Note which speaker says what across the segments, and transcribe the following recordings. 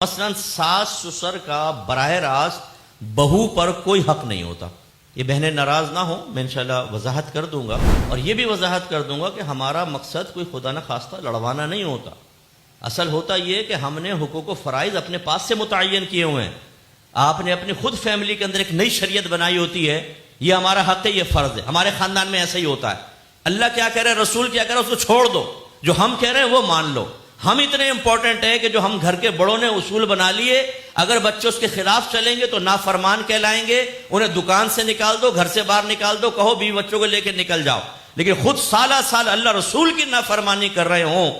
Speaker 1: مثلاً ساس سسر کا براہ راست بہو پر کوئی حق نہیں ہوتا. یہ بہنیں ناراض نہ ہوں، میں انشاءاللہ وضاحت کر دوں گا، اور یہ بھی وضاحت کر دوں گا کہ ہمارا مقصد کوئی خدا نہ خواستہ لڑوانا نہیں ہوتا. اصل ہوتا یہ کہ ہم نے حقوق و فرائض اپنے پاس سے متعین کیے ہوئے ہیں. آپ نے اپنی خود فیملی کے اندر ایک نئی شریعت بنائی ہوتی ہے، یہ ہمارا حق ہے، یہ فرض ہے. ہمارے خاندان میں ایسا ہی ہوتا ہے. اللہ کیا کہہ رہے ہیں، رسول کیا کہہ رہے ہیں، اس کو چھوڑ دو، جو ہم کہہ رہے ہیں وہ مان لو. ہم اتنے امپورٹنٹ ہیں کہ جو ہم گھر کے بڑوں نے اصول بنا لیے، اگر بچے اس کے خلاف چلیں گے تو نافرمان کہلائیں گے. انہیں دکان سے نکال دو، گھر سے باہر نکال دو، کہو بیوی بچوں کو لے کے نکل جاؤ. لیکن خود سالہ سال اللہ رسول کی نافرمانی کر رہے ہوں،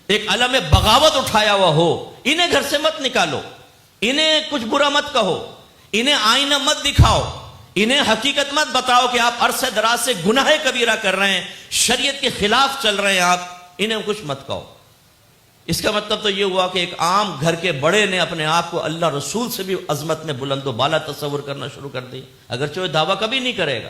Speaker 1: ایک علم بغاوت اٹھایا ہوا ہو، انہیں گھر سے مت نکالو، انہیں کچھ برا مت کہو، انہیں آئینہ مت دکھاؤ، انہیں حقیقت مت بتاؤ کہ آپ عرصہ دراز سے گناہ کبیرہ کر رہے ہیں، شریعت کے خلاف چل رہے ہیں آپ، انہیں کچھ مت کہو. اس کا مطلب تو یہ ہوا کہ ایک عام گھر کے بڑے نے اپنے آپ کو اللہ رسول سے بھی عظمت میں بلند و بالا تصور کرنا شروع کر دیا، اگرچہ وہ دعویٰ کبھی نہیں کرے گا.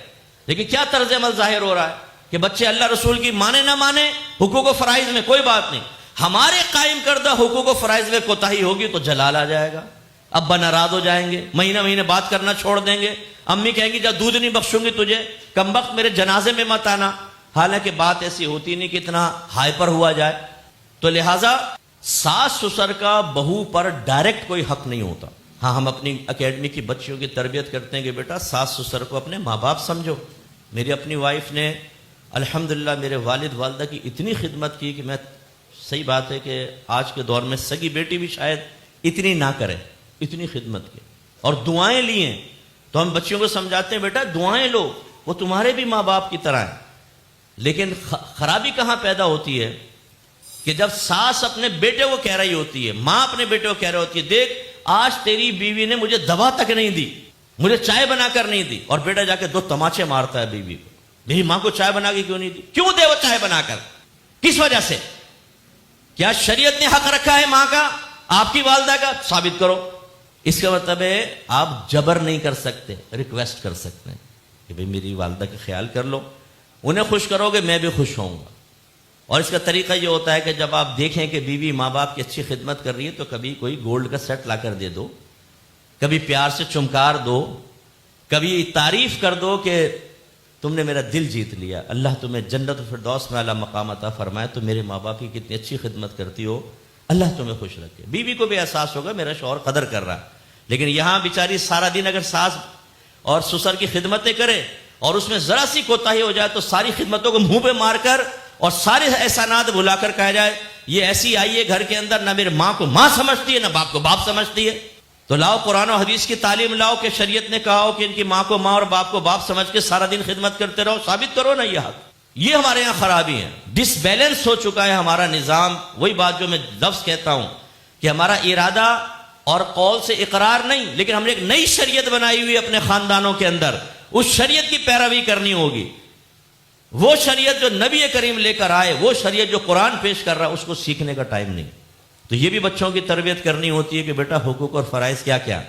Speaker 1: لیکن کیا طرز عمل ظاہر ہو رہا ہے کہ بچے اللہ رسول کی مانے نہ مانے، حقوق و فرائض میں کوئی بات نہیں. ہمارے قائم کردہ حقوق و فرائض میں کوتاہی ہوگی تو جلال آ جائے گا، ابا ناراض ہو جائیں گے، مہینہ مہینے بات کرنا چھوڑ دیں گے، امی کہیں گی جب دودھ نہیں بخشوں گی تجھے، کم وقت میرے جنازے میں مت آنا. حالانکہ بات ایسی ہوتی نہیں کہ اتنا ہائپر ہوا جائے. تو لہٰذا ساس سسر کا بہو پر ڈائریکٹ کوئی حق نہیں ہوتا. ہاں، ہم اپنی اکیڈمی کی بچیوں کی تربیت کرتے ہیں کہ بیٹا ساس سسر کو اپنے ماں باپ سمجھو. میری اپنی وائف نے الحمدللہ میرے والد والدہ کی اتنی خدمت کی کہ میں، صحیح بات ہے کہ آج کے دور میں سگی بیٹی بھی شاید اتنی نہ کرے، اتنی خدمت کی. اور دعائیں لیے تو ہم بچیوں کو سمجھاتے ہیں بیٹا دعائیں لو، وہ تمہارے بھی ماں باپ کی طرح ہیں. لیکن خرابی کہاں پیدا ہوتی ہے کہ جب ساس اپنے بیٹے کو کہہ رہی ہوتی ہے، ماں اپنے بیٹے کو کہہ رہی ہوتی ہے، دیکھ آج تیری بیوی نے مجھے دوا تک نہیں دی، مجھے چائے بنا کر نہیں دی، اور بیٹا جا کے 2 تماچے مارتا ہے بیوی کو، میری ماں کو چائے بنا کے کیوں نہیں دی، کیوں دے وہ چائے بنا کر، کس وجہ سے؟ کیا شریعت نے حق رکھا ہے ماں کا، آپ کی والدہ کا؟ ثابت کرو. اس کا مطلب ہے آپ جبر نہیں کر سکتے، ریکویسٹ کر سکتے ہیں کہ بھئی میری والدہ کا خیال کر لو، انہیں خوش کرو گے میں بھی خوش ہوں گا. اور اس کا طریقہ یہ ہوتا ہے کہ جب آپ دیکھیں کہ بیوی ماں باپ کی اچھی خدمت کر رہی ہے تو کبھی کوئی گولڈ کا سیٹ لا کر دے دو، کبھی پیار سے چمکار دو، کبھی تعریف کر دو کہ تم نے میرا دل جیت لیا، اللہ تمہیں جنت الفردوس میں اعلیٰ مقام عطا فرمائے، تو میرے ماں باپ کی کتنی اچھی خدمت کرتی ہو، اللہ تمہیں خوش رکھے. بیوی کو بھی احساس ہوگا میرا شوہر قدر کر رہا ہے. لیکن یہاں بیچاری سارا دن اگر ساس اور سسر کی خدمتیں کرے اور اس میں ذرا سی کوتاہی ہو جائے تو ساری خدمتوں کو منہ پہ مار کر اور سارے احسانات بھلا کر کہا جائے یہ ایسی آئی ہے گھر کے اندر، نہ میرے ماں کو ماں سمجھتی ہے نہ باپ کو باپ سمجھتی ہے. تو لاؤ قرآن و حدیث کی تعلیم لاؤ کہ شریعت نے کہا ہو کہ ان کی ماں کو ماں اور باپ کو باپ سمجھ کے سارا دن خدمت کرتے رہو، ثابت کرو نا یہ حق. یہ ہمارے یہاں خرابی ہے، ڈس بیلنس ہو چکا ہے ہمارا نظام. وہی بات جو میں لفظ کہتا ہوں کہ ہمارا ارادہ اور قول سے اقرار نہیں، لیکن ہم نے ایک نئی شریعت بنائی ہوئی اپنے خاندانوں کے اندر، اس شریعت کی پیروی کرنی ہوگی. وہ شریعت جو نبی کریم لے کر آئے، وہ شریعت جو قرآن پیش کر رہا ہے، اس کو سیکھنے کا ٹائم نہیں. تو یہ بھی بچوں کی تربیت کرنی ہوتی ہے کہ بیٹا حقوق اور فرائض کیا کیا